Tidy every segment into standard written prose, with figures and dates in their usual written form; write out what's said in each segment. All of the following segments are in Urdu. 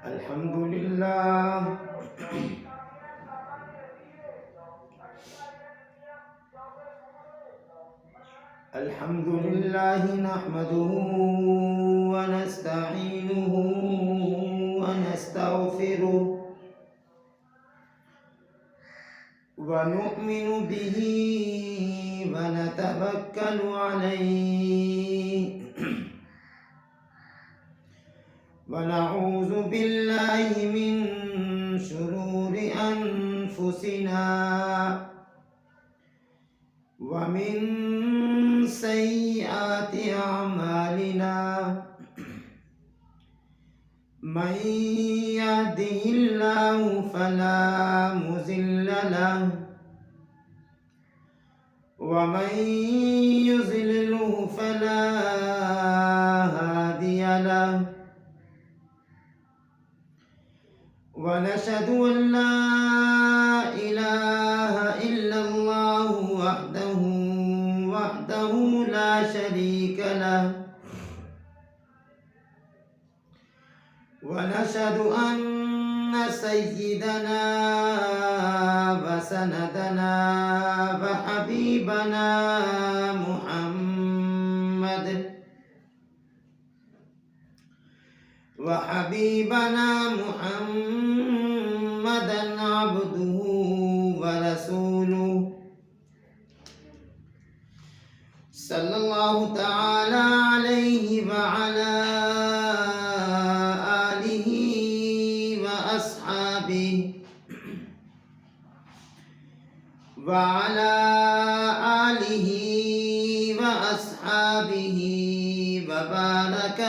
الحمد لله الحمد لله نحمده ونستعينه ونستغفره ونؤمن به ونتوكل عليه ونعوذ بالله من شرور أنفسنا ومن سيئات أعمالنا من يهده الله فلا مضل له ومن يضلله فلا هادي له ونشهد أن لا إله إلا الله وحده لا شريك له ونشهد أن سيدنا وسندنا وحبيبنا محمدا عبده ورسوله صلى الله تعالى عليه وعلى آله وأصحابه وبارك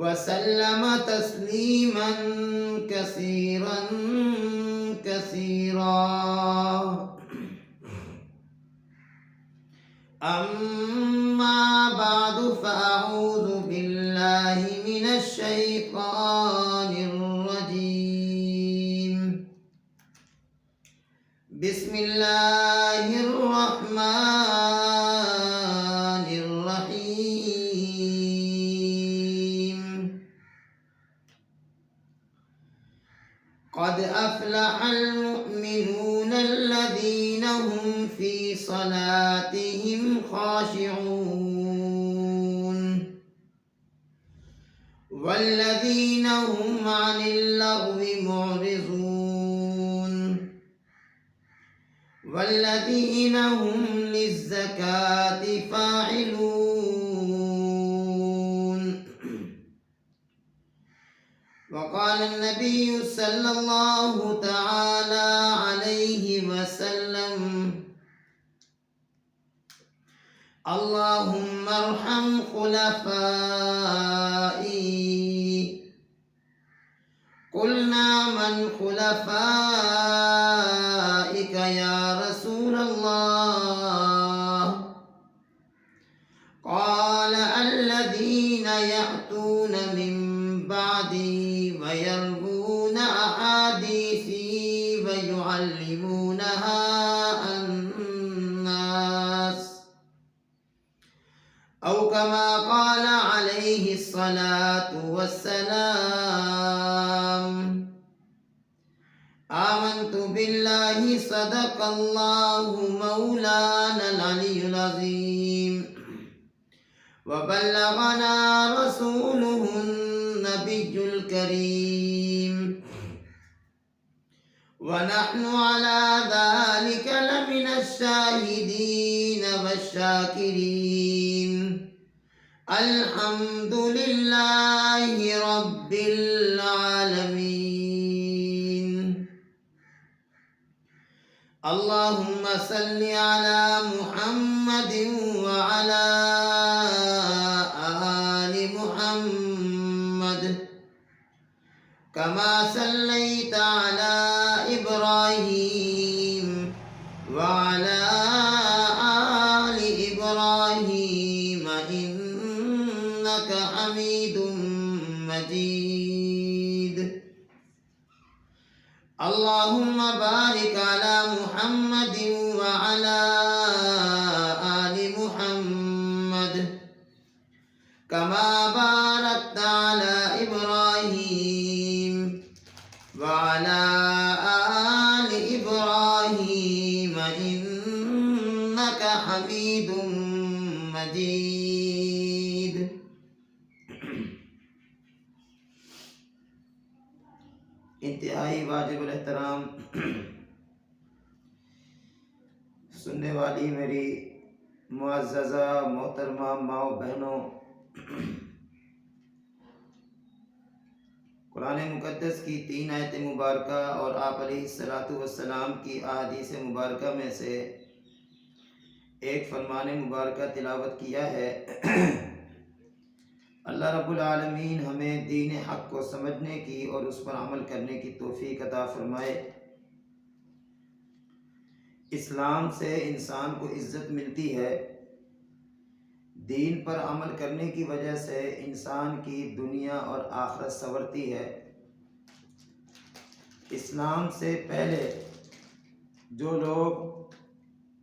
وسلم تسليما كثيرا أما بعد فأعوذ بالله من الشيطان الرجيم بسم الله الرحمن الرحيم قد أفلح المؤمنون الذين هم في صلاتهم خاشعون والذين هم عن اللغو معرضون والذين هم للزكاة فاعلون وقال النبي صلى الله تعالى عليه وسلم اللهم ارحم خلفائي قلنا من خلفائك يا رسول الله قال الذين يأتون من بعدي ويروون أحاديثي ويعلمونها الناس أو كما قال عليه الصلاة والسلام آمنت بالله صدق الله مولانا العلي العظيم وبلغنا رسوله النبي الكريم ونحن على ذلك لمن الشاهدين والشاكرين الحمد لله رب العالمين اللهم صل على محمد وعلى آل محمد كما صليت على إبراهيم وعلى آل إبراهيم إنك حميد مجيد اللهم بارك على محمد وعلى آل محمد كما باركت على إبراهيم وعلى آل إبراهيم إنك حميد مجيد. انتہائی واجب الاحترام سننے والی میری معززہ محترمہ ماؤں بہنوں، قرآن مقدس کی 3 آیت مبارکہ اور آپ علیہ السلام کی احادیث مبارکہ میں سے ایک فرمان مبارکہ تلاوت کیا ہے۔ اللہ رب العالمین ہمیں دین حق کو سمجھنے کی اور اس پر عمل کرنے کی توفیق عطا فرمائے۔ اسلام سے انسان کو عزت ملتی ہے، دین پر عمل کرنے کی وجہ سے انسان کی دنیا اور آخرت سنورتی ہے۔ اسلام سے پہلے جو لوگ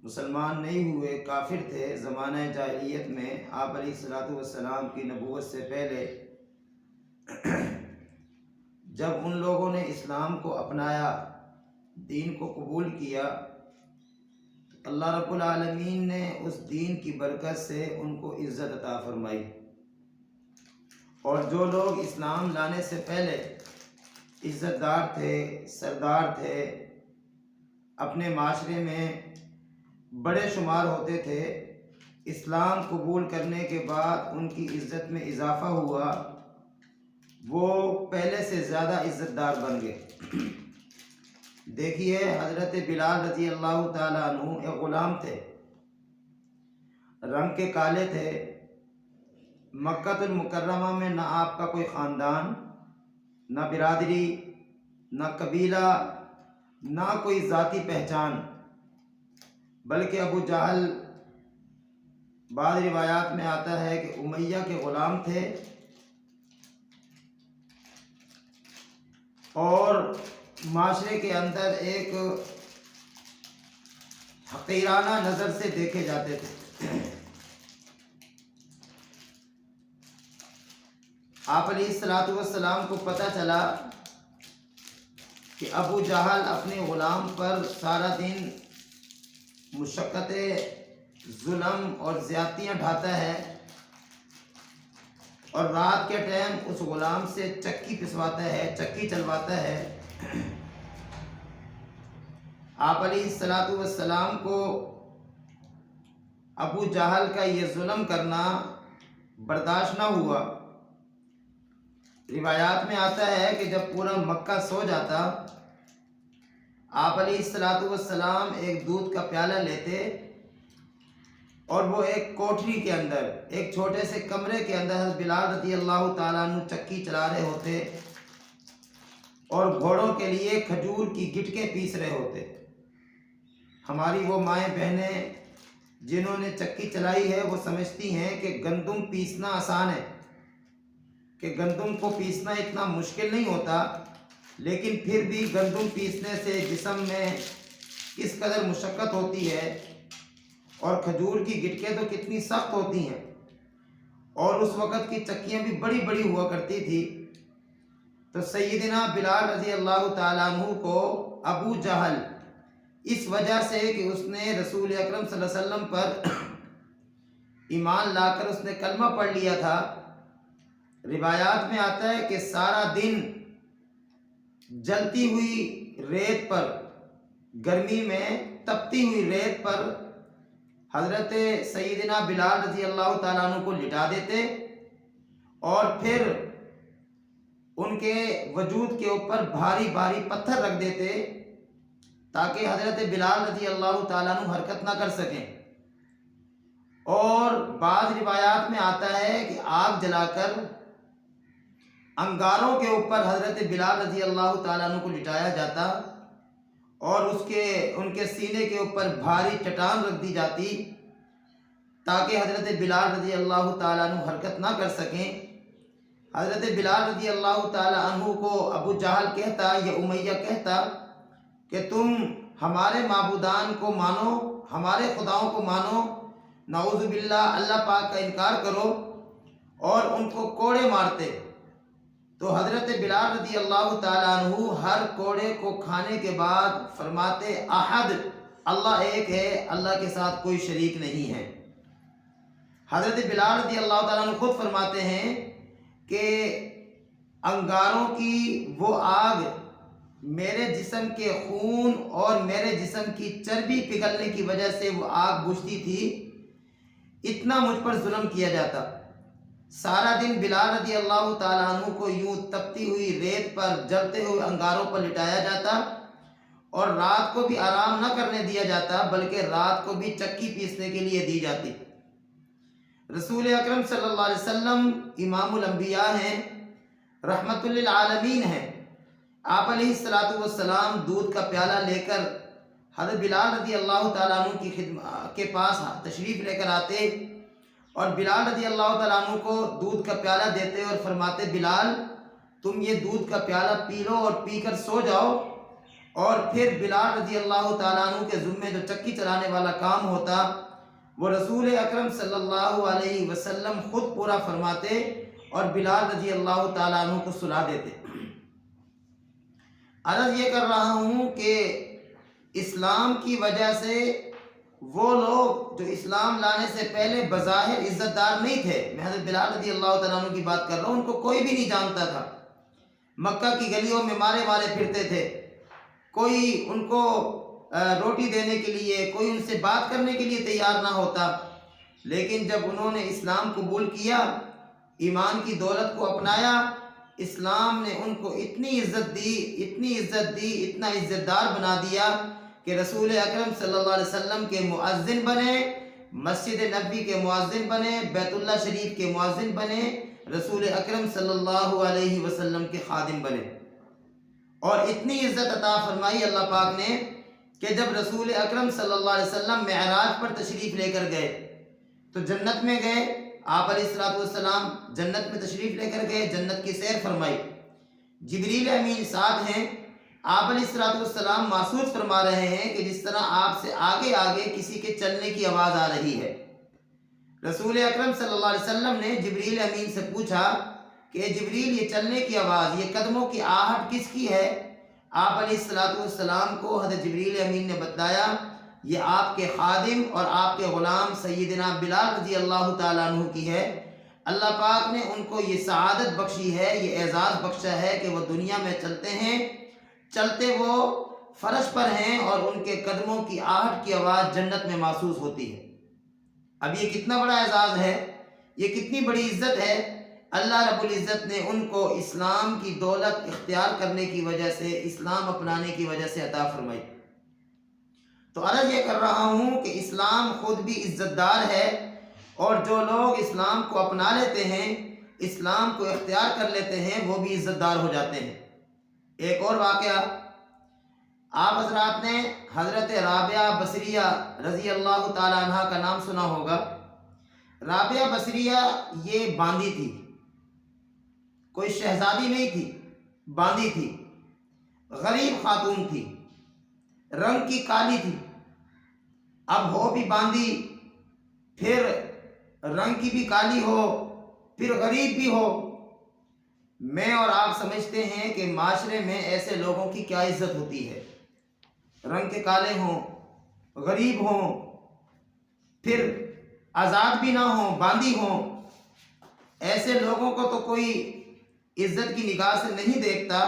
مسلمان نہیں ہوئے، کافر تھے، زمانہ جاہلیت میں آپ علیہ السلام کی نبوت سے پہلے، جب ان لوگوں نے اسلام کو اپنایا، دین کو قبول کیا، اللہ رب العالمین نے اس دین کی برکت سے ان کو عزت عطا فرمائی۔ اور جو لوگ اسلام لانے سے پہلے عزت دار تھے، سردار تھے، اپنے معاشرے میں بڑے شمار ہوتے تھے، اسلام قبول کرنے کے بعد ان کی عزت میں اضافہ ہوا، وہ پہلے سے زیادہ عزت دار بن گئے۔ دیکھیے حضرت بلال رضی اللہ تعالیٰ عنہ ایک غلام تھے، رنگ کے کالے تھے، مکہ المکرمہ میں نہ آپ کا کوئی خاندان، نہ برادری، نہ قبیلہ، نہ کوئی ذاتی پہچان، بلکہ ابو جہل، بعض روایات میں آتا ہے کہ امیہ کے غلام تھے، اور معاشرے کے اندر ایک حقیرانہ نظر سے دیکھے جاتے تھے۔ آپ علیہ السلام کو پتہ چلا کہ ابو جہل اپنے غلام پر سارا دن مشقتیں، ظلم اور زیادتیاں ڈھاتا ہے، اور رات کے ٹائم اس غلام سے چکی پسواتا ہے، چکی چلواتا ہے۔ آپ علیہ السلام کو ابو جہل کا یہ ظلم کرنا برداشت نہ ہوا۔ روایات میں آتا ہے کہ جب پورا مکہ سو جاتا، آپ علیہ السلام ایک دودھ کا پیالہ لیتے اور وہ ایک کوٹری کے اندر، ایک چھوٹے سے کمرے کے اندر حضرت بلال رضی اللہ تعالیٰ عنہ چکی چلا رہے ہوتے اور گھوڑوں کے لیے کھجور کی گٹکیں پیس رہے ہوتے۔ ہماری وہ مائیں بہنیں جنہوں نے چکی چلائی ہے وہ سمجھتی ہیں کہ گندم پیسنا آسان ہے، کہ گندم کو پیسنا اتنا مشکل نہیں ہوتا، لیکن پھر بھی گندم پیسنے سے جسم میں کس قدر مشقت ہوتی ہے، اور کھجور کی گٹکیں تو کتنی سخت ہوتی ہیں، اور اس وقت کی چکیاں بھی بڑی بڑی ہوا کرتی تھی۔ تو سیدنا بلال رضی اللہ تعالیٰ عنہ کو ابو جہل اس وجہ سے کہ اس نے رسول اکرم صلی اللہ علیہ وسلم پر ایمان لا کر اس نے کلمہ پڑھ لیا تھا، روایات میں آتا ہے کہ سارا دن جلتی ہوئی ریت پر، گرمی میں تپتی ہوئی ریت پر حضرت سیدنا بلال رضی اللہ تعالیٰ عنہ کو لٹا دیتے، اور پھر ان کے وجود کے اوپر بھاری بھاری پتھر رکھ دیتے تاکہ حضرت بلال رضی اللہ تعالیٰ عنہ حرکت نہ کر سکیں۔ اور بعض روایات میں آتا ہے کہ آگ جلا کر انگاروں کے اوپر حضرت بلال رضی اللہ تعالیٰ عنہ کو لٹایا جاتا، اور ان کے سینے کے اوپر بھاری چٹان رکھ دی جاتی تاکہ حضرت بلال رضی اللہ تعالیٰ عنہ حرکت نہ کر سکیں۔ حضرت بلال رضی اللہ تعالیٰ عنہ کو ابو جہل کہتا یا امیہ کہتا کہ تم ہمارے معبودان کو مانو، ہمارے خداؤں کو مانو، نعوذ باللہ اللہ پاک کا انکار کرو، اور ان کو کوڑے مارتے، تو حضرت بلال رضی اللہ تعالیٰ عنہ ہر کوڑے کو کھانے کے بعد فرماتے احد، اللہ ایک ہے، اللہ کے ساتھ کوئی شریک نہیں ہے۔ حضرت بلال رضی اللہ تعالیٰ عنہ خود فرماتے ہیں کہ انگاروں کی وہ آگ میرے جسم کے خون اور میرے جسم کی چربی پگھلنے کی وجہ سے وہ آگ بجھتی تھی، اتنا مجھ پر ظلم کیا جاتا۔ سارا دن بلال رضی اللہ تعالیٰ عنہ کو یوں تپتی ہوئی ریت پر جلتے ہوئے انگاروں پر لٹایا جاتا اور رات کو بھی آرام نہ کرنے دیا جاتا، بلکہ رات کو بھی چکی پیسنے کے لیے دی جاتی۔ رسول اکرم صلی اللہ علیہ وسلم امام الانبیاء ہیں، رحمت للعالمین ہیں۔ آپ علیہ السلام دودھ کا پیالہ لے کر حضرت بلال رضی اللہ تعالیٰ عنہ کی خدمت کے پاس تشریف لے کر آتے اور بلال رضی اللہ تعالیٰ عنہ کو دودھ کا پیالہ دیتے اور فرماتے بلال تم یہ دودھ کا پیالہ پی لو اور پی کر سو جاؤ، اور پھر بلال رضی اللہ تعالیٰ عنہ کے ذمے جو چکی چلانے والا کام ہوتا وہ رسول اکرم صلی اللہ علیہ وسلم خود پورا فرماتے اور بلال رضی اللہ تعالیٰ عنہ کو سلا دیتے۔ عرض یہ کر رہا ہوں کہ اسلام کی وجہ سے وہ لوگ جو اسلام لانے سے پہلے بظاہر عزت دار نہیں تھے، میں حضرت بلال رضی اللہ تعالیٰ عنہ کی بات کر رہا ہوں، ان کو کوئی بھی نہیں جانتا تھا، مکہ کی گلیوں میں مارے مارے پھرتے تھے، کوئی ان کو روٹی دینے کے لیے، کوئی ان سے بات کرنے کے لیے تیار نہ ہوتا، لیکن جب انہوں نے اسلام قبول کیا، ایمان کی دولت کو اپنایا، اسلام نے ان کو اتنی عزت دی، اتنا عزت دار بنا دیا کہ رسول اکرم صلی اللہ علیہ وسلم کے مؤذن بنے، مسجد نبوی کے مؤذن بنے، بیت اللہ شریف کے مؤذن بنے، رسول اکرم صلی اللہ علیہ وسلم کے خادم بنے۔ اور اتنی عزت عطا فرمائی اللہ پاک نے کہ جب رسول اکرم صلی اللہ علیہ وسلم معراج پر تشریف لے کر گئے تو جنت میں گئے، آپ علیہ السلام جنت میں تشریف لے کر گئے، جنت کی سیر فرمائی، جبریل امین ساتھ ہیں، آپ علیہ السلام محسوس فرما رہے ہیں کہ جس طرح آپ سے آگے آگے کسی کے چلنے کی آواز آ رہی ہے۔ رسول اکرم صلی اللہ علیہ وسلم نے جبریل امین سے پوچھا کہ جبریل یہ چلنے کی آواز، یہ قدموں کی آہٹ کس کی ہے؟ آپ علیہ السلام کو حضرت جبریل امین نے بتایا یہ آپ کے خادم اور آپ کے غلام سیدنا بلال رضی اللہ تعالیٰ عنہ کی ہے۔ اللہ پاک نے ان کو یہ سعادت بخشی ہے، یہ اعزاز بخشا ہے کہ وہ دنیا میں چلتے ہیں، چلتے وہ فرش پر ہیں اور ان کے قدموں کی آہٹ کی آواز جنت میں محسوس ہوتی ہے۔ اب یہ کتنا بڑا اعزاز ہے، یہ کتنی بڑی عزت ہے، اللہ رب العزت نے ان کو اسلام کی دولت اختیار کرنے کی وجہ سے، اسلام اپنانے کی وجہ سے عطا فرمائی۔ تو عرض یہ کر رہا ہوں کہ اسلام خود بھی عزت دار ہے، اور جو لوگ اسلام کو اپنا لیتے ہیں، اسلام کو اختیار کر لیتے ہیں، وہ بھی عزت دار ہو جاتے ہیں۔ ایک اور واقعہ، آپ حضرات نے حضرت رابعہ بصریہ رضی اللہ تعالی عنہ کا نام سنا ہوگا۔ رابعہ بصریہ یہ باندی تھی، کوئی شہزادی نہیں تھی، باندی تھی، غریب خاتون تھی، رنگ کی کالی تھی۔ اب ہو بھی باندی، پھر رنگ کی بھی کالی ہو، پھر غریب بھی ہو، میں اور آپ سمجھتے ہیں کہ معاشرے میں ایسے لوگوں کی کیا عزت ہوتی ہے۔ رنگ کے کالے ہوں، غریب ہوں، پھر آزاد بھی نہ ہوں، باندی ہوں، ایسے لوگوں کو تو کوئی عزت کی نگاہ سے نہیں دیکھتا،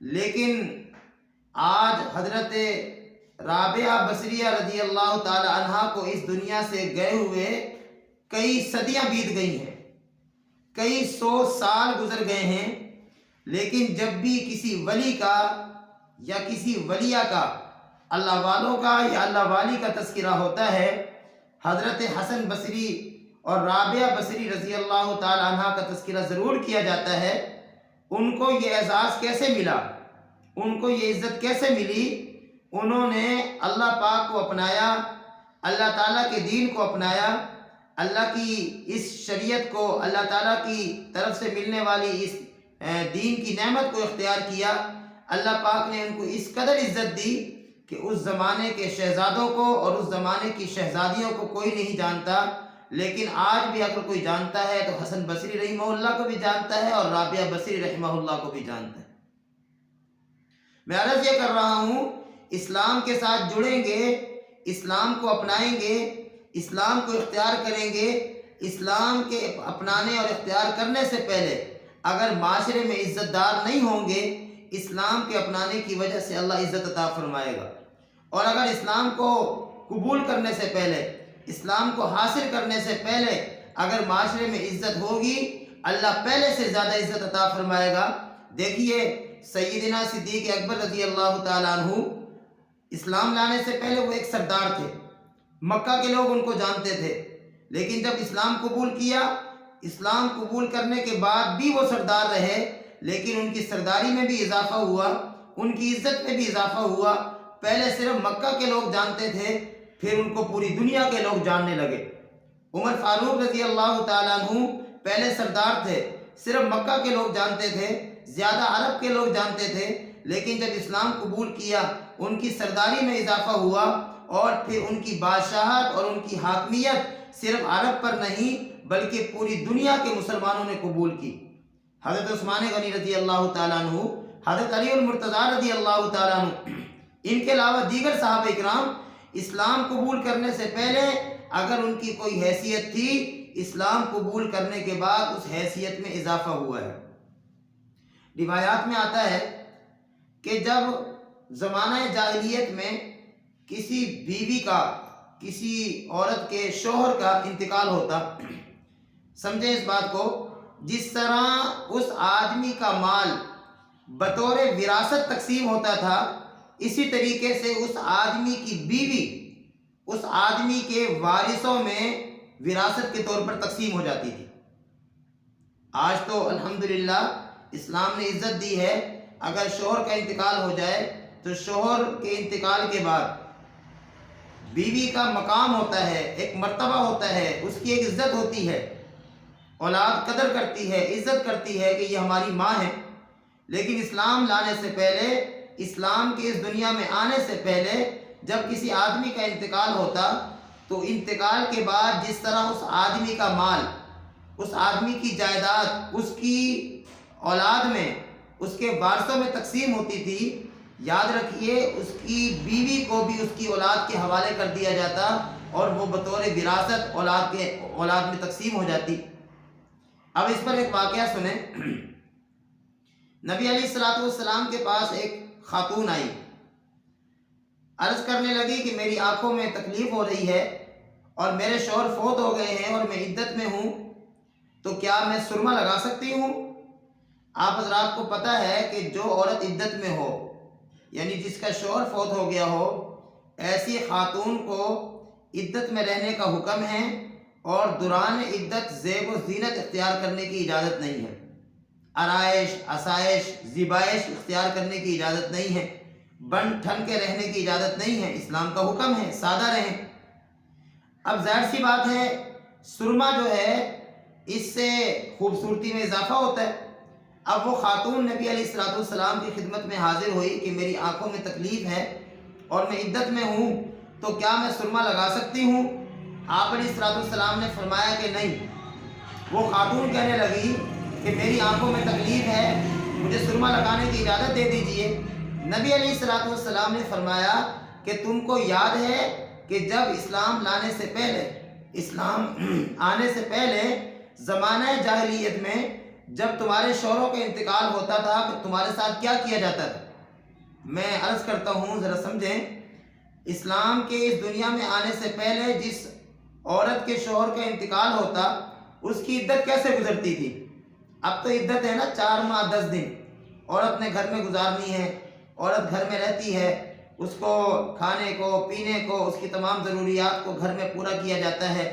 لیکن آج حضرت رابعہ بصریہ رضی اللہ تعالی عنہ کو اس دنیا سے گئے ہوئے کئی صدیاں بیت گئی ہیں، کئی 100 سال گزر گئے ہیں، لیکن جب بھی کسی ولی کا یا کسی ولیہ کا، اللہ والوں کا یا اللہ والی کا تذکرہ ہوتا ہے، حضرت حسن بصری اور رابعہ بصری رضی اللہ تعالی عنہ کا تذکرہ ضرور کیا جاتا ہے۔ ان کو یہ اعزاز کیسے ملا، ان کو یہ عزت کیسے ملی؟ انہوں نے اللہ پاک کو اپنایا، اللہ تعالیٰ کے دین کو اپنایا، اللہ کی اس شریعت کو، اللہ تعالیٰ کی طرف سے ملنے والی اس دین کی نعمت کو اختیار کیا۔ اللہ پاک نے ان کو اس قدر عزت دی کہ اس زمانے کے شہزادوں کو اور اس زمانے کی شہزادیوں کو کوئی نہیں جانتا، لیکن آج بھی اگر کوئی جانتا ہے تو حسن بصری رحمہ اللہ کو بھی جانتا ہے اور رابعہ بصری رحمہ اللہ کو بھی جانتا ہے۔ میں عرض یہ کر رہا ہوں، اسلام کے ساتھ جڑیں گے، اسلام کو اپنائیں گے، اسلام کو اختیار کریں گے، اسلام کے اپنانے اور اختیار کرنے سے پہلے اگر معاشرے میں عزت دار نہیں ہوں گے، اسلام کے اپنانے کی وجہ سے اللہ عزت عطا فرمائے گا۔ اور اگر اسلام کو قبول کرنے سے پہلے، اسلام کو حاصل کرنے سے پہلے اگر معاشرے میں عزت ہوگی، اللہ پہلے سے زیادہ عزت عطا فرمائے گا۔ دیکھیے سیدنا صدیق اکبر رضی اللہ تعالیٰ عنہ، اسلام لانے سے پہلے وہ ایک سردار تھے، مکہ کے لوگ ان کو جانتے تھے، لیکن جب اسلام قبول کیا، اسلام قبول کرنے کے بعد بھی وہ سردار رہے، لیکن ان کی سرداری میں بھی اضافہ ہوا، ان کی عزت میں بھی اضافہ ہوا۔ پہلے صرف مکہ کے لوگ جانتے تھے، پھر ان کو پوری دنیا کے لوگ جاننے لگے۔ عمر فاروق رضی اللہ تعالیٰ عنہ پہلے سردار تھے، صرف مکہ کے لوگ جانتے تھے، زیادہ عرب کے لوگ جانتے تھے، لیکن جب اسلام قبول کیا ان کی سرداری میں اضافہ ہوا، اور پھر ان کی بادشاہت اور ان کی حاکمیت صرف عرب پر نہیں بلکہ پوری دنیا کے مسلمانوں نے قبول کی۔ حضرت عثمان غنی رضی اللہ تعالیٰ عنہ، حضرت علی المرتضیٰ رضی اللہ تعالیٰ عنہ، ان کے علاوہ دیگر صحابہ اکرام اسلام قبول کرنے سے پہلے اگر ان کی کوئی حیثیت تھی، اسلام قبول کرنے کے بعد اس حیثیت میں اضافہ ہوا ہے۔ روایات میں آتا ہے کہ جب زمانہ جاہلیت میں کسی بیوی کا، کسی عورت کے شوہر کا انتقال ہوتا، سمجھیں اس بات کو، جس طرح اس آدمی کا مال بطور وراثت تقسیم ہوتا تھا، اسی طریقے سے اس آدمی کی بیوی اس آدمی کے وارثوں میں وراثت کے طور پر تقسیم ہو جاتی تھی۔ آج تو الحمدللہ اسلام نے عزت دی ہے، اگر شوہر کا انتقال ہو جائے تو شوہر کے انتقال کے بعد بیوی کا مقام ہوتا ہے، ایک مرتبہ ہوتا ہے، اس کی ایک عزت ہوتی ہے، اولاد قدر کرتی ہے، عزت کرتی ہے کہ یہ ہماری ماں ہے۔ لیکن اسلام لانے سے پہلے، اسلام کے اس دنیا میں آنے سے پہلے جب کسی آدمی کا انتقال ہوتا تو انتقال کے بعد جس طرح اس آدمی کا مال، اس آدمی کی جائیداد اس کی اولاد میں، اس کے وارثوں میں تقسیم ہوتی تھی، یاد رکھیے اس کی بیوی کو بھی اس کی اولاد کے حوالے کر دیا جاتا اور وہ بطور وراثت اولاد میں تقسیم ہو جاتی۔ اب اس پر ایک واقعہ سنیں۔ نبی علیہ السلام کے پاس ایک خاتون آئی، عرض کرنے لگی کہ میری آنکھوں میں تکلیف ہو رہی ہے اور میرے شوہر فوت ہو گئے ہیں اور میں عدت میں ہوں، تو کیا میں سرما لگا سکتی ہوں؟ آپ حضرات کو پتہ ہے کہ جو عورت عدت میں ہو، یعنی جس کا شوہر فوت ہو گیا ہو، ایسی خاتون کو عدت میں رہنے کا حکم ہے اور دوران عدت زیب و زینت اختیار کرنے کی اجازت نہیں ہے، آرائش، آسائش، زیبائش اختیار کرنے کی اجازت نہیں ہے، بن ٹھن کے رہنے کی اجازت نہیں ہے، اسلام کا حکم ہے سادہ رہیں۔ اب ظاہر سی بات ہے سرما جو ہے اس سے خوبصورتی میں اضافہ ہوتا ہے۔ اب وہ خاتون نبی علیہ السلام کی خدمت میں حاضر ہوئی کہ میری آنکھوں میں تکلیف ہے اور میں عدت میں ہوں، تو کیا میں سرما لگا سکتی ہوں؟ آپ علیہ السلام نے فرمایا کہ نہیں۔ وہ خاتون کہنے لگی کہ میری آنکھوں میں تکلیف ہے، مجھے سرما لگانے کی اجازت دے دیجئے۔ نبی علیہ السلام نے فرمایا کہ تم کو یاد ہے کہ جب اسلام لانے سے پہلے، اسلام آنے سے پہلے زمانہ جاہلیت میں جب تمہارے شوہروں کا انتقال ہوتا تھا کہ تمہارے ساتھ کیا کیا جاتا تھا؟ میں عرض کرتا ہوں ذرا سمجھیں، اسلام کے اس دنیا میں آنے سے پہلے جس عورت کے شوہر کا انتقال ہوتا اس کی عدت کیسے گزرتی تھی؟ اب تو عدت ہے نا 4 ماہ 10 دن، عورت نے گھر میں گزارنی ہے، عورت گھر میں رہتی ہے، اس کو کھانے کو پینے کو اس کی تمام ضروریات کو گھر میں پورا کیا جاتا ہے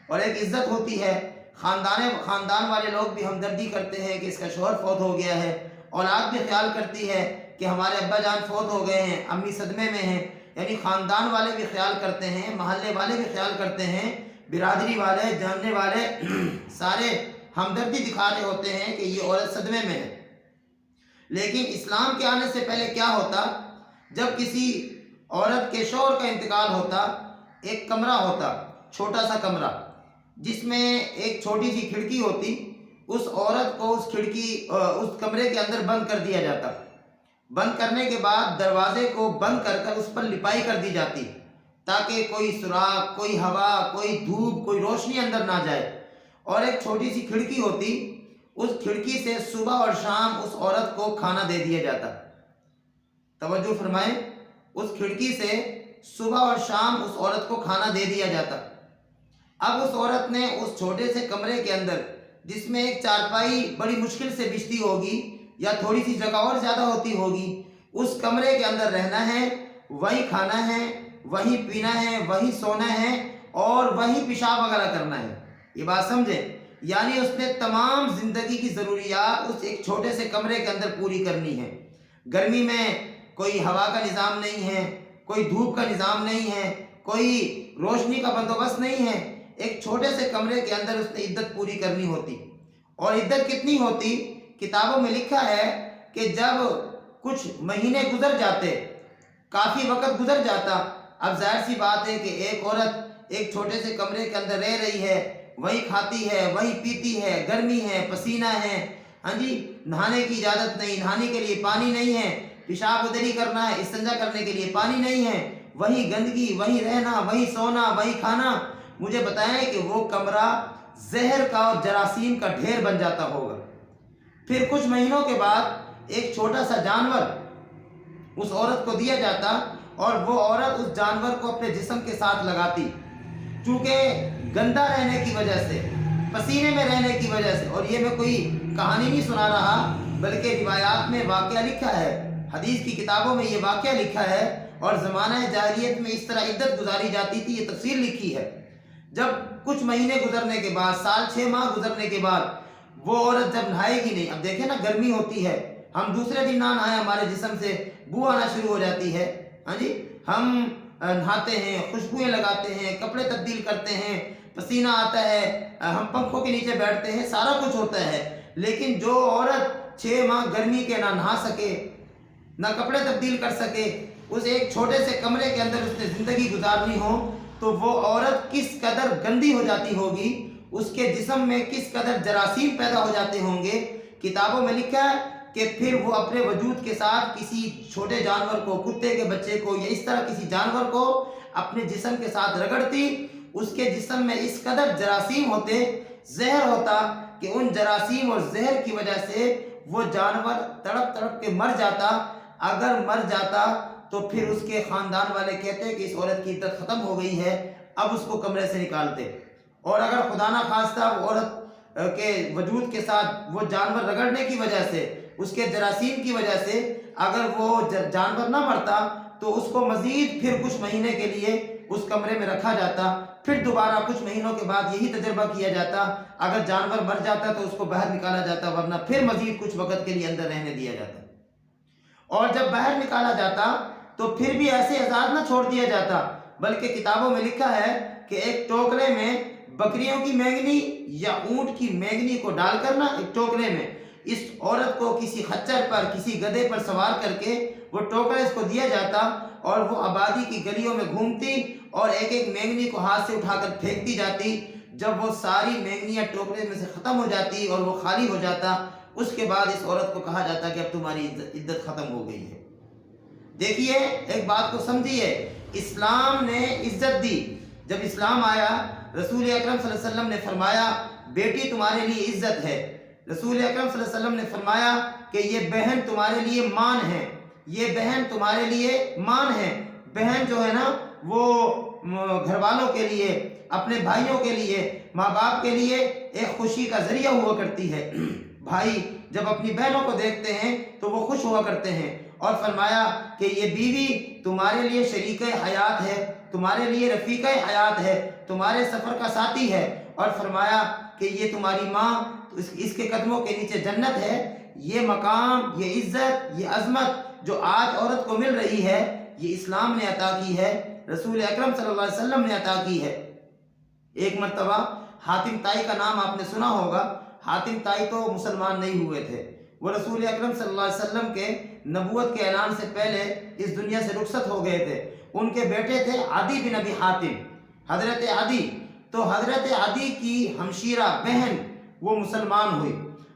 اور ایک عزت ہوتی ہے۔ خاندان والے لوگ بھی ہمدردی کرتے ہیں کہ اس کا شوہر فوت ہو گیا ہے، اولاد بھی خیال کرتی ہے کہ ہمارے ابا جان فوت ہو گئے ہیں، امی صدمے میں ہیں، یعنی خاندان والے بھی خیال کرتے ہیں، محلے والے بھی خیال کرتے ہیں، برادری والے، جاننے والے سارے ہمدردی دکھا رہے ہوتے ہیں کہ یہ عورت صدمے میں ہے۔ لیکن اسلام کے آنے سے پہلے کیا ہوتا؟ جب کسی عورت کے شوہر کا انتقال ہوتا، ایک کمرہ ہوتا، چھوٹا سا کمرہ، جس میں ایک چھوٹی سی کھڑکی ہوتی، اس عورت کو اس کمرے کے اندر بند کر دیا جاتا۔ بند کرنے کے بعد دروازے کو بند کر کر اس پر لپائی کر دی جاتی تاکہ کوئی سراغ، کوئی ہوا، کوئی دھوپ، کوئی روشنی اندر نہ جائے۔ اور ایک چھوٹی سی کھڑکی ہوتی، اس کھڑکی سے صبح اور شام اس عورت کو کھانا دے دیا جاتا۔ توجہ فرمائیں، اس کھڑکی سے صبح اور شام اس عورت کو کھانا دے دیا جاتا۔ اب اس عورت نے اس چھوٹے سے کمرے کے اندر، جس میں ایک چارپائی بڑی مشکل سے بچتی ہوگی یا تھوڑی سی جگہ اور زیادہ ہوتی ہوگی، اس کمرے کے اندر رہنا ہے، وہی کھانا ہے، وہی پینا ہے، وہی سونا ہے اور وہی پیشاب وغیرہ کرنا ہے۔ یہ بات سمجھیں، یعنی اس نے تمام زندگی کی ضروریات اس ایک چھوٹے سے کمرے کے اندر پوری کرنی ہے۔ گرمی میں کوئی ہوا کا نظام نہیں ہے، کوئی دھوپ کا نظام نہیں ہے، کوئی روشنی کا بندوبست نہیں ہے، ایک چھوٹے سے کمرے کے اندر اس نے عدت پوری کرنی ہوتی۔ اور عدت کتنی ہوتی؟ کتابوں میں لکھا ہے کہ جب کچھ مہینے گزر جاتے، کافی وقت گزر جاتا، اب ظاہر سی بات ہے کہ ایک عورت ایک چھوٹے سے کمرے کے اندر رہ رہی ہے، وہی کھاتی ہے، وہی پیتی ہے، گرمی ہے، پسینہ ہے، ہاں جی، نہانے کی اجازت نہیں، نہانے کے لیے پانی نہیں ہے، پیشاب ادھر ہی کرنا ہے، استنجا کرنے کے لیے پانی نہیں ہے، وہی گندگی، وہی رہنا، وہی سونا، وہی کھانا۔ مجھے بتائیں کہ وہ کمرہ زہر کا اور جراثیم کا ڈھیر بن جاتا ہوگا۔ پھر کچھ مہینوں کے بعد ایک چھوٹا سا جانور اس عورت کو دیا جاتا اور وہ عورت اس جانور کو اپنے جسم کے ساتھ لگاتی، چونکہ گندا رہنے کی وجہ سے، پسینے میں رہنے کی وجہ سے۔ اور یہ میں کوئی کہانی نہیں سنا رہا، بلکہ روایات میں واقعہ لکھا ہے، حدیث کی کتابوں میں یہ واقعہ لکھا ہے، اور زمانہ جاہلیت میں اس طرح عدت گزاری جاتی تھی، یہ تفصیل لکھی ہے۔ جب کچھ مہینے گزرنے کے بعد، سال 6 ماہ گزرنے کے بعد، وہ عورت جب نہائے گی نہیں، اب دیکھیں نا، گرمی ہوتی ہے، ہم دوسرے دن نہ نہائے ہمارے جسم سے بو آنا شروع ہو جاتی ہے، ہاں جی، ہم نہاتے ہیں، خوشبوئیں لگاتے ہیں، کپڑے تبدیل کرتے ہیں، پسینہ آتا ہے، ہم پنکھوں کے نیچے بیٹھتے ہیں، سارا کچھ ہوتا ہے، لیکن جو عورت 6 ماہ گرمی کے نہ نہا سکے، نہ کپڑے تبدیل کر سکے، اس ایک چھوٹے سے کمرے کے اندر اس نے زندگی گزارنی ہو، تو وہ عورت کس قدر گندی ہو جاتی ہوگی، اس کے جسم میں کس قدر جراثیم پیدا ہو جاتے ہوں گے۔ کتابوں میں لکھا ہے کہ پھر وہ اپنے وجود کے ساتھ کسی چھوٹے جانور کو، کتے کے بچے کو یا اس طرح کسی جانور کو اپنے جسم کے ساتھ رگڑتی، اس کے جسم میں اس قدر جراثیم ہوتے، زہر ہوتا، کہ ان جراثیم اور زہر کی وجہ سے وہ جانور تڑپ تڑپ کے مر جاتا۔ اگر مر جاتا تو پھر اس کے خاندان والے کہتے کہ اس عورت کی عدت ختم ہو گئی ہے، اب اس کو کمرے سے نکالتے۔ اور اگر خدا نہ خواستہ وہ عورت کے وجود کے ساتھ وہ جانور رگڑنے کی وجہ سے، اس کے جراثیم کی وجہ سے اگر وہ جانور نہ مرتا تو اس کو مزید پھر کچھ مہینے کے لیے اس کمرے میں رکھا جاتا، پھر دوبارہ کچھ مہینوں کے بعد یہی تجربہ کیا جاتا، اگر جانور مر جاتا تو اس کو باہر نکالا جاتا، ورنہ پھر مزید کچھ وقت کے لیے اندر رہنے دیا جاتا۔ اور جب باہر نکالا جاتا تو پھر بھی ایسے آزاد نہ چھوڑ دیا جاتا، بلکہ کتابوں میں لکھا ہے کہ ایک ٹوکرے میں بکریوں کی مینگنی یا اونٹ کی مینگنی کو ڈال کر نا، ایک ٹوکرے میں اس عورت کو کسی خچر پر، کسی گدھے پر سوار کر کے وہ ٹوکرا اس کو دیا جاتا، اور وہ آبادی کی گلیوں میں گھومتی اور ایک ایک مینگنی کو ہاتھ سے اٹھا کر پھینکتی جاتی۔ جب وہ ساری مینگنیاں ٹوکرے میں سے ختم ہو جاتی اور وہ خالی ہو جاتا، اس کے بعد اس عورت کو کہا جاتا کہ اب تمہاری عدت ختم ہو گئی ہے۔ دیکھیے، ایک بات کو سمجھیے، اسلام نے عزت دی۔ جب اسلام آیا، رسول اکرم صلی اللہ علیہ وسلم نے فرمایا بیٹی تمہارے لیے عزت ہے، رسول اکرم صلی اللہ علیہ وسلم نے فرمایا کہ یہ بہن تمہارے لیے مان ہے، یہ بہن تمہارے لیے مان ہے۔ بہن جو ہے نا، وہ گھر والوں کے لیے، اپنے بھائیوں کے لیے، ماں باپ کے لیے ایک خوشی کا ذریعہ ہوا کرتی ہے۔ بھائی جب اپنی بہنوں کو دیکھتے ہیں تو وہ خوش ہوا کرتے ہیں، اور فرمایا کہ یہ بیوی تمہارے لیے شریک حیات ہے، تمہارے لیے رفیق حیات ہے، تمہارے سفر کا ساتھی ہے، اور فرمایا کہ یہ تمہاری ماں، اس کے قدموں کے نیچے جنت ہے۔ یہ مقام، یہ عزت، یہ عظمت جو آج عورت کو مل رہی ہے، یہ اسلام نے عطا کی ہے، رسول اکرم صلی اللہ علیہ وسلم نے عطا کی ہے۔ ایک مرتبہ حاتم طائی کا نام آپ نے سنا ہوگا۔ حاتم طائی تو مسلمان نہیں ہوئے تھے، وہ رسول اکرم صلی اللہ علیہ وسلم کے نبوت کے اعلان سے پہلے اس دنیا سے رخصت ہو گئے تھے۔ ان کے بیٹے تھے عدی بن ابی حاتم، حضرت عدی۔ تو حضرت عدی کی ہمشیرہ بہن وہ مسلمان ہوئی.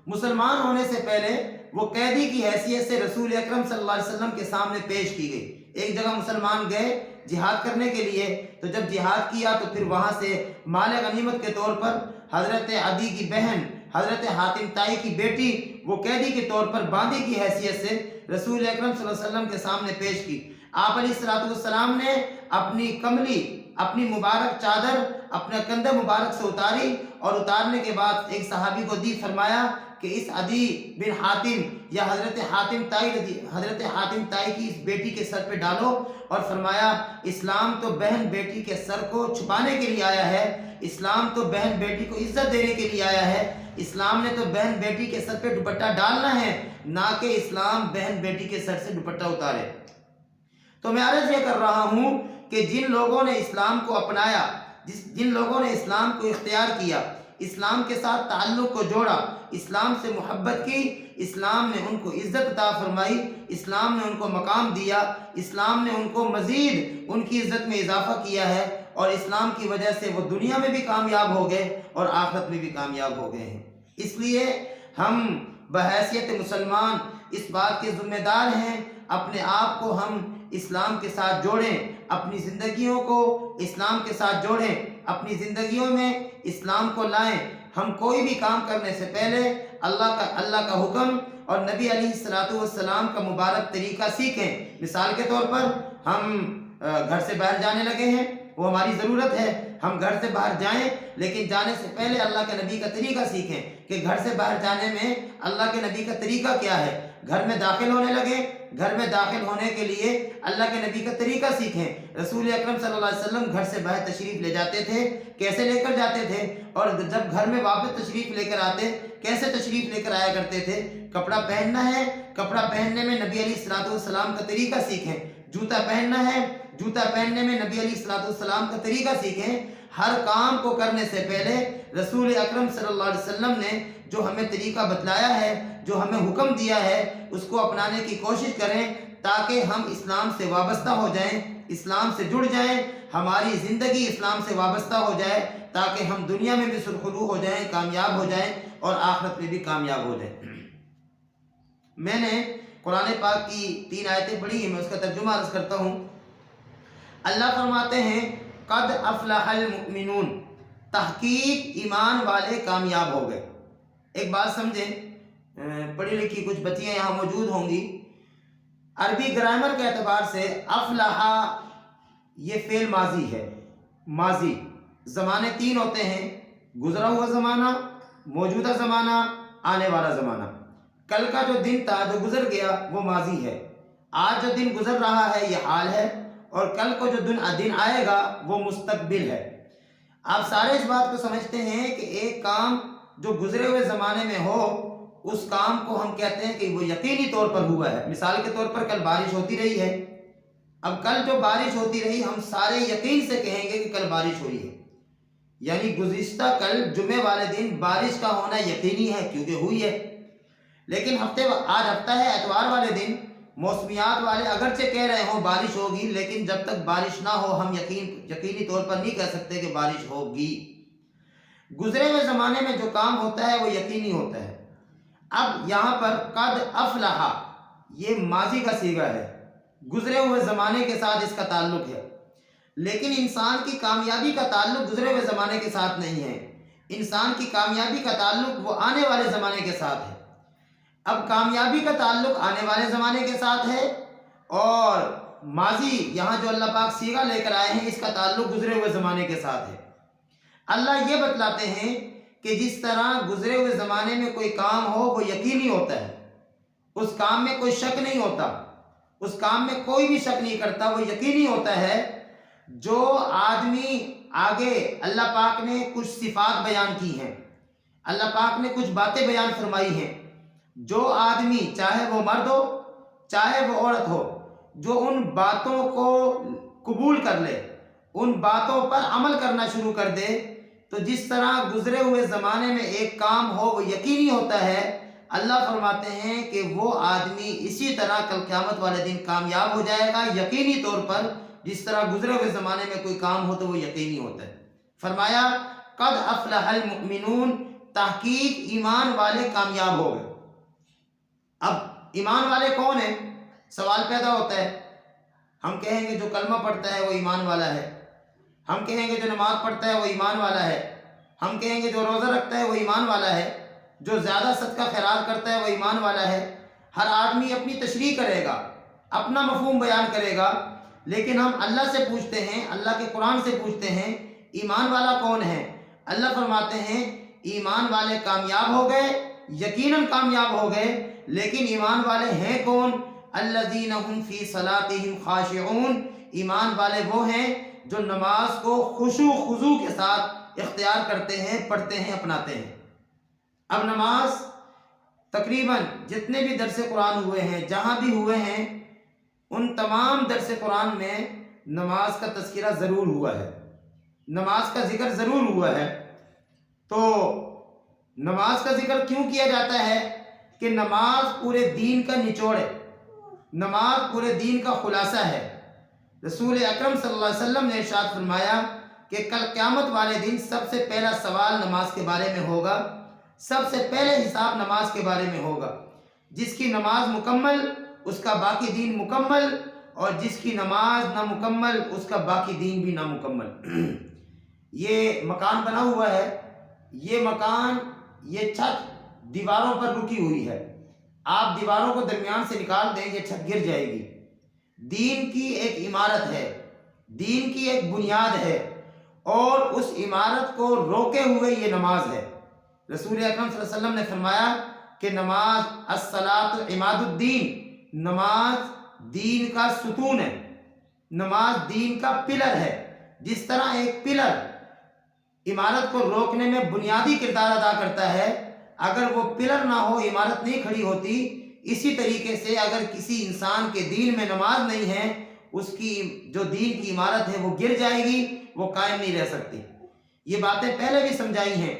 مسلمان ہونے سے پہلے وہ قیدی کی حیثیت سے رسول اکرم صلی اللہ علیہ وسلم کے سامنے پیش کی گئی. ایک جگہ مسلمان گئے جہاد کرنے کے لیے، تو جب جہاد کیا تو پھر وہاں سے مال غنیمت کے طور پر حضرت عدی کی بہن حضرت حاتم طائی کی بیٹی وہ قیدی کے طور پر باندی کی حیثیت سے رسول اکرم صلی اللہ علیہ وسلم کے سامنے پیش کی. آپ علیہ السلام نے اپنی کملی، اپنی مبارک چادر اپنے کندھے مبارک سے اتاری، اور اتارنے کے بعد ایک صحابی کو دی. فرمایا کہ اس عدی بن حاتم یا حضرت حاتم طائی کی اس بیٹی کے سر پہ ڈالو، اور فرمایا اسلام تو بہن بیٹی کے سر کو چھپانے کے لیے آیا ہے، اسلام تو بہن بیٹی کو عزت دینے کے لیے آیا ہے، اسلام نے تو بہن بیٹی کے سر پہ دوپٹہ ڈالنا ہے، نہ کہ اسلام بہن بیٹی کے سر سے دوپٹہ اتارے. تو میں عرض یہ کر رہا ہوں کہ جن لوگوں نے اسلام کو اپنایا، جن لوگوں نے اسلام کو اختیار کیا، اسلام کے ساتھ تعلق کو جوڑا، اسلام سے محبت کی، اسلام نے ان کو عزت عطا فرمائی، اسلام نے ان کو مقام دیا، اسلام نے ان کو مزید ان کی عزت میں اضافہ کیا ہے، اور اسلام کی وجہ سے وہ دنیا میں بھی کامیاب ہو گئے اور آخرت میں بھی کامیاب ہو گئے ہیں. اس لیے ہم بحیثیت مسلمان اس بات کے ذمہ دار ہیں، اپنے آپ کو ہم اسلام کے ساتھ جوڑیں، اپنی زندگیوں کو اسلام کے ساتھ جوڑیں، اپنی زندگیوں میں اسلام کو لائیں. ہم کوئی بھی کام کرنے سے پہلے اللہ کا حکم اور نبی علیہ السلام کا مبارک طریقہ سیکھیں. مثال کے طور پر ہم گھر سے باہر جانے لگے ہیں، وہ ہماری ضرورت ہے، ہم گھر سے باہر جائیں، لیکن جانے سے پہلے اللہ کے نبی کا طریقہ سیکھیں کہ گھر سے باہر جانے میں اللہ کے نبی کا طریقہ کیا ہے. گھر میں داخل ہونے لگے، گھر میں داخل ہونے کے لیے اللہ کے نبی کا طریقہ سیکھیں. رسول اکرم صلی اللہ علیہ وسلم گھر سے باہر تشریف لے جاتے تھے، کیسے لے کر جاتے تھے، اور جب گھر میں واپس تشریف لے کر آتے کیسے تشریف لے کر آیا کرتے تھے. کپڑا پہننا ہے، کپڑا پہننے میں نبی علیہ السلام کا طریقہ سیکھیں. جوتا پہننا ہے، جوتا پہننے میں نبی علیہ السلام کا طریقہ سیکھیں. ہر کام کو کرنے سے پہلے رسول اکرم صلی اللہ علیہ وسلم نے جو ہمیں طریقہ بتلایا ہے، جو ہمیں حکم دیا ہے، اس کو اپنانے کی کوشش کریں تاکہ ہم اسلام سے وابستہ ہو جائیں، اسلام سے جڑ جائیں، ہماری زندگی اسلام سے وابستہ ہو جائے، تاکہ ہم دنیا میں بھی سرخرو ہو جائیں، کامیاب ہو جائیں، اور آخرت میں بھی کامیاب ہو جائیں. میں نے قرآن پاک کی 3 آیتیں پڑھی ہیں، میں اس کا ترجمہ عرض کرتا ہوں. اللہ فرماتے ہیں قد افلح المؤمنون، تحقیق ایمان والے کامیاب ہو گئے. ایک بات سمجھیں، پڑھی لکھی کچھ بچیاں یہاں موجود ہوں گی. عربی گرامر کے اعتبار سے افلح یہ فعل ماضی ہے. ماضی زمانے 3 ہوتے ہیں: گزرا ہوا زمانہ، موجودہ زمانہ، آنے والا زمانہ. کل کا جو دن تھا جو گزر گیا وہ ماضی ہے، آج جو دن گزر رہا ہے یہ حال ہے، اور کل کو جو دن آئے گا وہ مستقبل ہے. آپ سارے اس بات کو سمجھتے ہیں کہ ایک کام جو گزرے ہوئے زمانے میں ہو اس کام کو ہم کہتے ہیں کہ وہ یقینی طور پر ہوا ہے. مثال کے طور پر کل بارش ہوتی رہی ہے، اب کل جو بارش ہوتی رہی ہم سارے یقین سے کہیں گے کہ کل بارش ہوئی ہے، یعنی گزشتہ کل جمعے والے دن بارش کا ہونا یقینی ہے کیونکہ ہوئی ہے. لیکن آج ہفتہ ہے، اتوار والے دن موسمیات والے اگرچہ کہہ رہے ہوں بارش ہوگی، لیکن جب تک بارش نہ ہو ہم یقینی طور پر نہیں کہہ سکتے کہ بارش ہوگی. گزرے ہوئے زمانے میں جو کام ہوتا ہے وہ یقینی ہوتا ہے. اب یہاں پر قد افلح یہ ماضی کا صیغہ ہے، گزرے ہوئے زمانے کے ساتھ اس کا تعلق ہے. لیکن انسان کی کامیابی کا تعلق گزرے ہوئے زمانے کے ساتھ نہیں ہے، انسان کی کامیابی کا تعلق وہ آنے والے زمانے کے ساتھ ہے. اب کامیابی کا تعلق آنے والے زمانے کے ساتھ ہے، اور ماضی یہاں جو اللہ پاک صیغہ لے کر آئے ہیں اس کا تعلق گزرے ہوئے زمانے کے ساتھ ہے. اللہ یہ بتلاتے ہیں کہ جس طرح گزرے ہوئے زمانے میں کوئی کام ہو وہ یقینی ہوتا ہے، اس کام میں کوئی شک نہیں ہوتا، اس کام میں کوئی بھی شک نہیں کرتا، وہ یقینی ہوتا ہے. جو آدمی آگے اللہ پاک نے کچھ صفات بیان کی ہیں، اللہ پاک نے کچھ باتیں بیان فرمائی ہیں، جو آدمی چاہے وہ مرد ہو چاہے وہ عورت ہو، جو ان باتوں کو قبول کر لے، ان باتوں پر عمل کرنا شروع کر دے، تو جس طرح گزرے ہوئے زمانے میں ایک کام ہو وہ یقینی ہوتا ہے، اللہ فرماتے ہیں کہ وہ آدمی اسی طرح کل قیامت والے دن کامیاب ہو جائے گا یقینی طور پر. جس طرح گزرے ہوئے زمانے میں کوئی کام ہو تو وہ یقینی ہوتا ہے. فرمایا قد افلح المؤمنون، تحقیق ایمان والے کامیاب ہو گئے۔ اب ایمان والے کون ہیں؟ سوال پیدا ہوتا ہے۔ ہم کہیں گے جو کلمہ پڑھتا ہے وہ ایمان والا ہے، ہم کہیں گے جو نماز پڑھتا ہے وہ ایمان والا ہے، ہم کہیں گے جو روزہ رکھتا ہے وہ ایمان والا ہے، جو زیادہ صدقہ خیرات کرتا ہے وہ ایمان والا ہے۔ ہر آدمی اپنی تشریح کرے گا، اپنا مفہوم بیان کرے گا، لیکن ہم اللہ سے پوچھتے ہیں، اللہ کے قرآن سے پوچھتے ہیں ایمان والا کون ہے؟ اللہ فرماتے ہیں ایمان والے کامیاب ہو گئے، یقیناً کامیاب ہو گئے، لیکن ایمان والے ہیں کون؟ الذین هم فی صلاتہم خاشعون، ایمان والے وہ ہیں جو نماز کو خشوع خضوع کے ساتھ اختیار کرتے ہیں، پڑھتے ہیں، اپناتے ہیں۔ اب نماز تقریباً جتنے بھی درس قرآن ہوئے ہیں، جہاں بھی ہوئے ہیں، ان تمام درس قرآن میں نماز کا تذکرہ ضرور ہوا ہے، نماز کا ذکر ضرور ہوا ہے۔ تو نماز کا ذکر کیوں کیا جاتا ہے؟ کہ نماز پورے دین کا نچوڑ ہے، نماز پورے دین کا خلاصہ ہے۔ رسول اکرم صلی اللہ علیہ وسلم نے ارشاد فرمایا کہ کل قیامت والے دن سب سے پہلا سوال نماز کے بارے میں ہوگا، سب سے پہلے حساب نماز کے بارے میں ہوگا۔ جس کی نماز مکمل اس کا باقی دین مکمل، اور جس کی نماز نامکمل اس کا باقی دین بھی نامکمل۔ یہ مکان بنا ہوا ہے، یہ مکان، یہ چھت دیواروں پر رکی ہوئی ہے، آپ دیواروں کو درمیان سے نکال دیں یہ چھت گر جائے گی۔ دین کی ایک عمارت ہے، دین کی ایک بنیاد ہے، اور اس عمارت کو روکے ہوئے یہ نماز ہے۔ رسول اکرم صلی اللہ علیہ وسلم نے فرمایا کہ نماز الصلاۃ عماد الدین، نماز دین کا ستون ہے، نماز دین کا پلر ہے۔ جس طرح ایک پلر عمارت کو روکنے میں بنیادی کردار ادا کرتا ہے، اگر وہ پلر نہ ہو عمارت نہیں کھڑی ہوتی، اسی طریقے سے اگر کسی انسان کے دین میں نماز نہیں ہے، اس کی جو دین کی عمارت ہے وہ گر جائے گی، وہ قائم نہیں رہ سکتی۔ یہ باتیں پہلے بھی سمجھائی ہیں،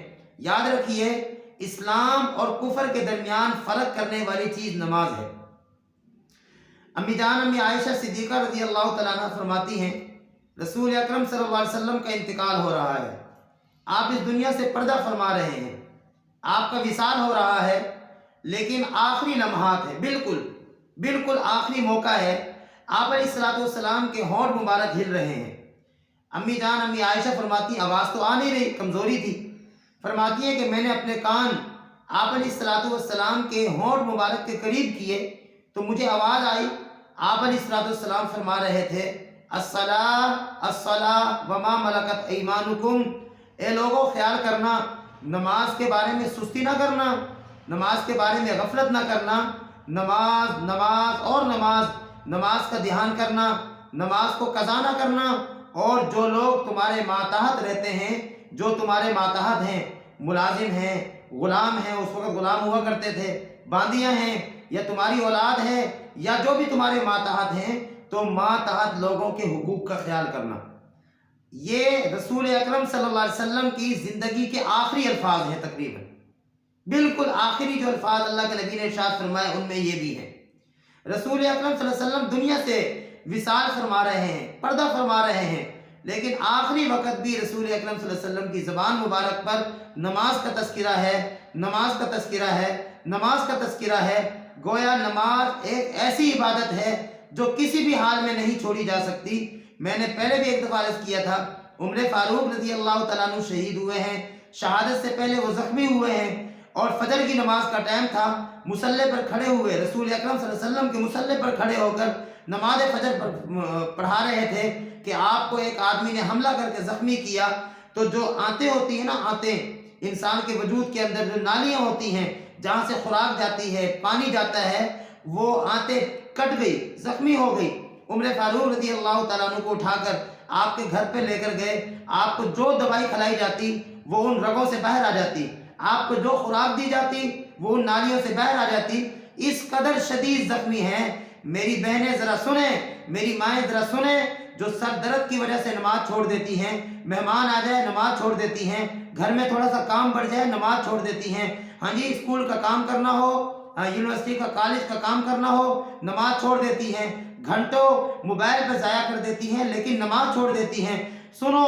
یاد رکھیے اسلام اور کفر کے درمیان فرق کرنے والی چیز نماز ہے۔ امی جان امی عائشہ صدیقہ رضی اللہ تعالیٰ عنہ فرماتی ہیں رسول اکرم صلی اللہ علیہ وسلم کا انتقال ہو رہا ہے، آپ اس دنیا سے پردہ فرما رہے ہیں، آپ کا وصال ہو رہا ہے، لیکن آخری لمحات ہے، بالکل آخری موقع ہے، آپ علیہ الصلوۃ والسلام کے ہونٹ مبارک ہل رہے ہیں۔ امی جان امی عائشہ فرماتی آواز تو آ نہیں رہی، کمزوری تھی، فرماتی ہے کہ میں نے اپنے کان آپ علیہ الصلوۃ والسلام کے ہونٹ مبارک کے قریب کیے تو مجھے آواز آئی، آپ علیہ الصلوۃ والسلام فرما رہے تھے الصلاۃ الصلاۃ وما ملکت ایمانکم، اے لوگوں خیال کرنا، نماز کے بارے میں سستی نہ کرنا، نماز کے بارے میں غفلت نہ کرنا، نماز نماز اور نماز، نماز کا دھیان کرنا، نماز کو قضا نہ کرنا، اور جو لوگ تمہارے ماتحت رہتے ہیں، جو تمہارے ماتحت ہیں، ملازم ہیں، غلام ہیں، اس وقت غلام ہوا کرتے تھے، باندیاں ہیں، یا تمہاری اولاد ہے، یا جو بھی تمہارے ماتحت ہیں، تو ماتحت لوگوں کے حقوق کا خیال کرنا۔ یہ رسول اکرم صلی اللہ علیہ وسلم کی زندگی کے آخری الفاظ ہیں، تقریباً بالکل آخری جو الفاظ اللہ کے نبی نے ارشاد فرمائے ان میں یہ بھی ہیں۔ رسول اکرم صلی اللہ علیہ وسلم دنیا سے وصال فرما رہے ہیں، پردہ فرما رہے ہیں، لیکن آخری وقت بھی رسول اکرم صلی اللہ علیہ وسلم کی زبان مبارک پر نماز کا تذکرہ ہے، نماز کا تذکرہ ہے، نماز کا تذکرہ ہے۔ گویا نماز ایک ایسی عبادت ہے جو کسی بھی حال میں نہیں چھوڑی جا سکتی۔ میں نے پہلے بھی ایک دفعہ عرض کیا تھا، عمر فاروق رضی اللہ تعالیٰ عنہ شہید ہوئے ہیں، شہادت سے پہلے وہ زخمی ہوئے ہیں، اور فجر کی نماز کا ٹائم تھا، مصلی پر کھڑے ہوئے، رسول اکرم صلی اللہ علیہ وسلم کے مصلی پر کھڑے ہو کر نماز فجر پڑھا رہے تھے کہ آپ کو ایک آدمی نے حملہ کر کے زخمی کیا۔ تو جو آنتیں ہوتی ہیں نا، آنتیں انسان کے وجود کے اندر جو نالیاں ہوتی ہیں جہاں سے خوراک جاتی ہے، پانی جاتا ہے، وہ آنتیں کٹ گئی، زخمی ہو گئی۔ عمر فاروق رضی اللہ تعالیٰ عنہ کو اٹھا کر آپ کے گھر پہ لے کر گئے، آپ کو جو دوائی کھلائی جاتی وہ ان رگوں سے باہر آ جاتی، آپ کو جو خوراک دی جاتی وہ ان نالیوں سے باہر آ جاتی۔ اس قدر شدید زخمی ہیں۔ میری بہنیں ذرا سنیں، میری مائیں ذرا سنیں، جو سر درد کی وجہ سے نماز چھوڑ دیتی ہیں، مہمان آ جائے نماز چھوڑ دیتی ہیں، گھر میں تھوڑا سا کام بڑھ جائے نماز چھوڑ دیتی ہیں، ہاں جی اسکول کا کام کرنا ہو، یونیورسٹی کا کالج کا کام کرنا ہو، نماز چھوڑ دیتی ہیں، گھنٹوں موبائل پہ ضائع کر دیتی ہیں، لیکن نماز چھوڑ دیتی ہیں۔ سنو،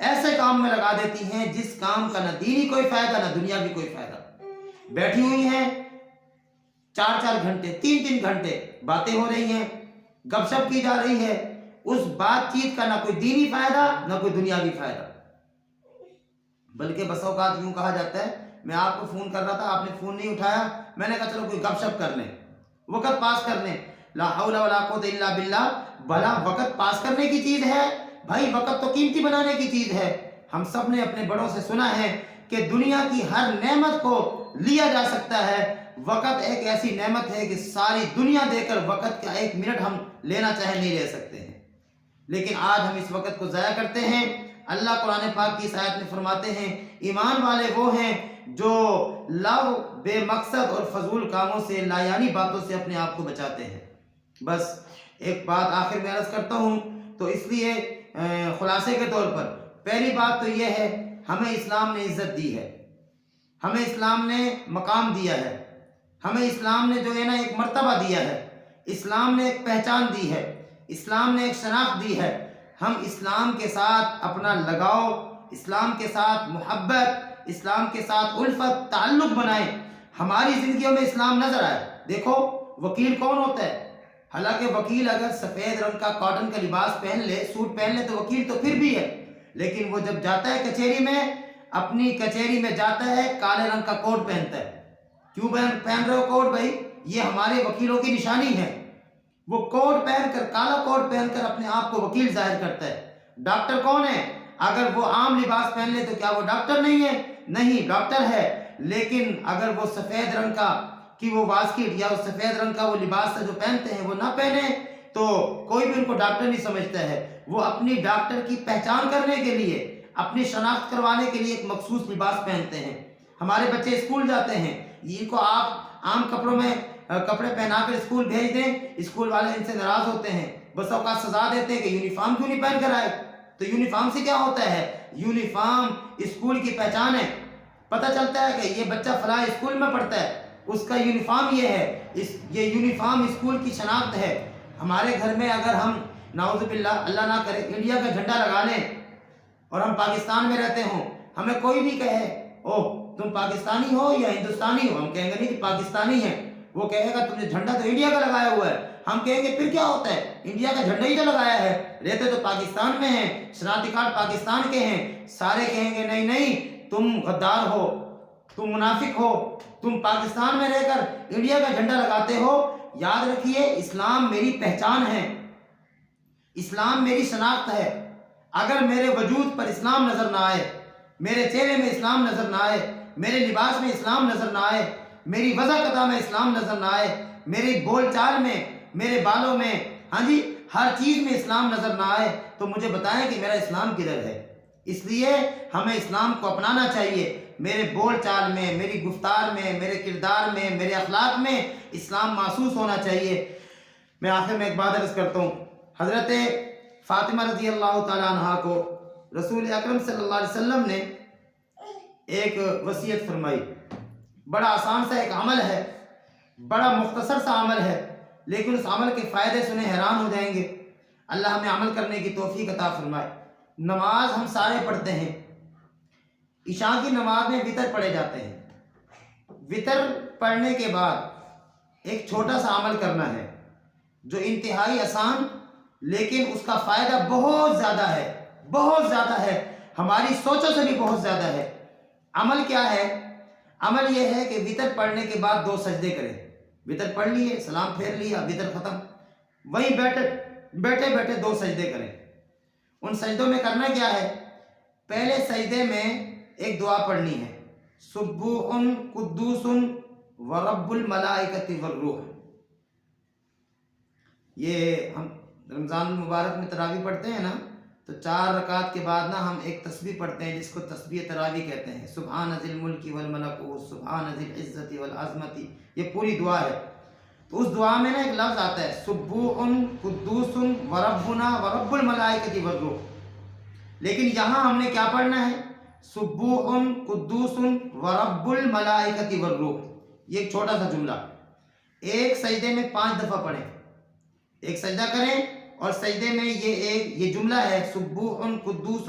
ایسے کام میں لگا دیتی ہیں جس کام کا نہ دینی کوئی فائدہ نہ دنیاوی کوئی فائدہ. بیٹھی ہوئی ہیں 4 گھنٹے 3 گھنٹے باتیں ہو رہی ہیں, گپ شپ کی جا رہی ہے, اس بات چیت کا نہ کوئی دینی فائدہ نہ کوئی دنیاوی فائدہ. بلکہ بس اوقات یوں کہا جاتا ہے میں آپ کو فون کر رہا تھا, آپ نے فون نہیں اٹھایا, میں نے کہا چلو کوئی گپ شپ کر لیں, وقت پاس کر لیں. لا حول ولا قوت الا باللہ. بھلا وقت پاس کرنے کی چیز ہے بھائی, وقت تو قیمتی بنانے کی چیز ہے. ہم سب نے اپنے بڑوں سے سنا ہے کہ دنیا کی ہر نعمت کو لیا جا سکتا ہے, وقت ایک ایسی نعمت ہے کہ ساری دنیا دے کر وقت کا 1 منٹ ہم لینا چاہے نہیں لے سکتے ہیں. لیکن آج ہم اس وقت کو ضائع کرتے ہیں. اللہ قرآن پاک کی اس آیت میں فرماتے ہیں ایمان والے وہ ہیں جو لغو بے مقصد اور فضول کاموں سے لایانی باتوں سے اپنے آپ کو بچاتے ہیں. بس ایک بات آخر میں عرض کرتا ہوں, تو اس لیے خلاصے کے طور پر پہلی بات تو یہ ہے ہمیں اسلام نے عزت دی ہے, ہمیں اسلام نے مقام دیا ہے, ہمیں اسلام نے جو ہے نا ایک مرتبہ دیا ہے, اسلام نے ایک پہچان دی ہے, اسلام نے ایک شناخت دی ہے. ہم اسلام کے ساتھ اپنا لگاؤ, اسلام کے ساتھ محبت, اسلام کے ساتھ الفت تعلق بنائیں. ہماری زندگیوں میں اسلام نظر آئے. دیکھو وکیل کون ہوتا ہے؟ حالانکہ وکیل اگر سفید رنگ کا کاٹن کا لباس پہن لے, سوٹ پہن لے, تو وکیل تو پھر بھی ہے, لیکن وہ جب جاتا ہے کچہری میں, اپنی کچہری میں جاتا ہے کالے رنگ کا کوٹ پہنتا ہے. کیوں پہن رہے ہو کوٹ بھائی؟ یہ ہمارے وکیلوں کی نشانی ہے. وہ کوٹ پہن کر, کالا کوٹ پہن کر اپنے آپ کو وکیل ظاہر کرتا ہے. ڈاکٹر کون ہے؟ اگر وہ عام لباس پہن لے تو کیا وہ ڈاکٹر نہیں ہے؟ نہیں, ڈاکٹر ہے. لیکن اگر وہ سفید رنگ کا کہ وہ واسکٹ یا سفید رنگ کا وہ لباس جو پہنتے ہیں وہ نہ پہنے تو کوئی بھی ان کو ڈاکٹر نہیں سمجھتا ہے. وہ اپنی ڈاکٹر کی پہچان کرنے کے لیے, اپنی شناخت کروانے کے لیے ایک مخصوص لباس پہنتے ہیں. ہمارے بچے اسکول جاتے ہیں, ان کو آپ عام کپڑوں میں کپڑے پہنا کر اسکول بھیج دیں, اسکول والے ان سے ناراض ہوتے ہیں, بس اوقات سزا دیتے ہیں کہ یونیفارم کیوں نہیں پہن کر آئے. تو یونیفارم سے کیا ہوتا ہے؟ یونیفارم اسکول کی پہچان ہے. پتہ چلتا ہے کہ یہ بچہ فلاں اسکول میں پڑھتا ہے, اس کا یونیفارم یہ ہے, یہ یونیفارم اسکول کی شناخت ہے. ہمارے گھر میں اگر ہم نعوذ باللہ اللہ نہ کرے انڈیا کا جھنڈا لگا لیں اور ہم پاکستان میں رہتے ہوں, ہمیں کوئی بھی کہے اوہ تم پاکستانی ہو یا ہندوستانی ہو, ہم کہیں گے نہیں کہ پاکستانی ہیں. وہ کہے گا تم نے جھنڈا تو انڈیا کا لگایا ہوا ہے. ہم کہیں گے پھر کیا ہوتا ہے, انڈیا کا جھنڈا ہی تو لگایا ہے, رہتے تو پاکستان میں ہیں, شناختی کارڈ پاکستان کے ہیں. سارے کہیں گے نہیں نہیں تم غدار ہو, تم منافق ہو, تم پاکستان میں رہ کر انڈیا کا جھنڈا لگاتے ہو. یاد رکھیے اسلام میری پہچان ہے, اسلام میری شناخت ہے. اگر میرے وجود پر اسلام نظر نہ آئے, میرے چہرے میں اسلام نظر نہ آئے, میرے لباس میں اسلام نظر نہ آئے, میری وضع قطع میں اسلام نظر نہ آئے, میری بول چال میں, میرے بالوں میں, ہاں جی ہر چیز میں اسلام نظر نہ آئے, تو مجھے بتائیں کہ میرا اسلام کدھر ہے. اس لیے ہمیں اسلام کو اپنانا چاہیے. میرے بول چال میں, میری گفتار میں, میرے کردار میں, میرے اخلاق میں اسلام محسوس ہونا چاہیے. میں آخر میں ایک بات عرض کرتا ہوں. حضرت فاطمہ رضی اللہ تعالیٰ عنہا کو رسول اکرم صلی اللہ علیہ وسلم نے ایک وصیت فرمائی. بڑا آسان سا ایک عمل ہے, بڑا مختصر سا عمل ہے, لیکن اس عمل کے فائدے سنے حیران ہو جائیں گے. اللہ ہمیں عمل کرنے کی توفیق عطا فرمائے. نماز ہم سارے پڑھتے ہیں, عشاء کی نماز میں وطر پڑھے جاتے ہیں. وطر پڑھنے کے بعد ایک چھوٹا سا عمل کرنا ہے جو انتہائی آسان لیکن اس کا فائدہ بہت زیادہ ہے, بہت زیادہ ہے, ہماری سوچوں سے بھی بہت زیادہ ہے. عمل کیا ہے؟ عمل یہ ہے کہ وطر پڑھنے کے بعد 2 سجدے کریں. وطر پڑھ لیے, سلام پھیر لیا, وطر ختم, وہیں بیٹھے بیٹھے 2 سجدے کریں. ان سجدوں میں کرنا کیا ہے؟ پہلے سجدے میں ایک دعا پڑھنی ہے, سبوح قدوس ورب الملائکۃ والروح. یہ ہم رمضان المبارک میں تراویح پڑھتے ہیں نا, تو 4 رکعت کے بعد نا ہم ایک تسبیح پڑھتے ہیں جس کو تسبیح تراویح کہتے ہیں. سبحان ذی الملک والملکوت, سبحان ذی العزت والعظمت, یہ پوری دعا ہے. تو اس دعا میں نا ایک لفظ آتا ہے سبوح قدوس وربنا ورب الملائکۃ والروح. لیکن یہاں ہم نے کیا پڑھنا ہے؟ سبوح قدوس ورب الملائکۃ والروح. یہ ایک چھوٹا سا جملہ, ایک سجدے میں 5 دفعہ پڑھیں. ایک سجدہ کریں اور سجدے میں یہ جملہ ہے سبوح قدوس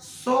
100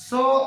100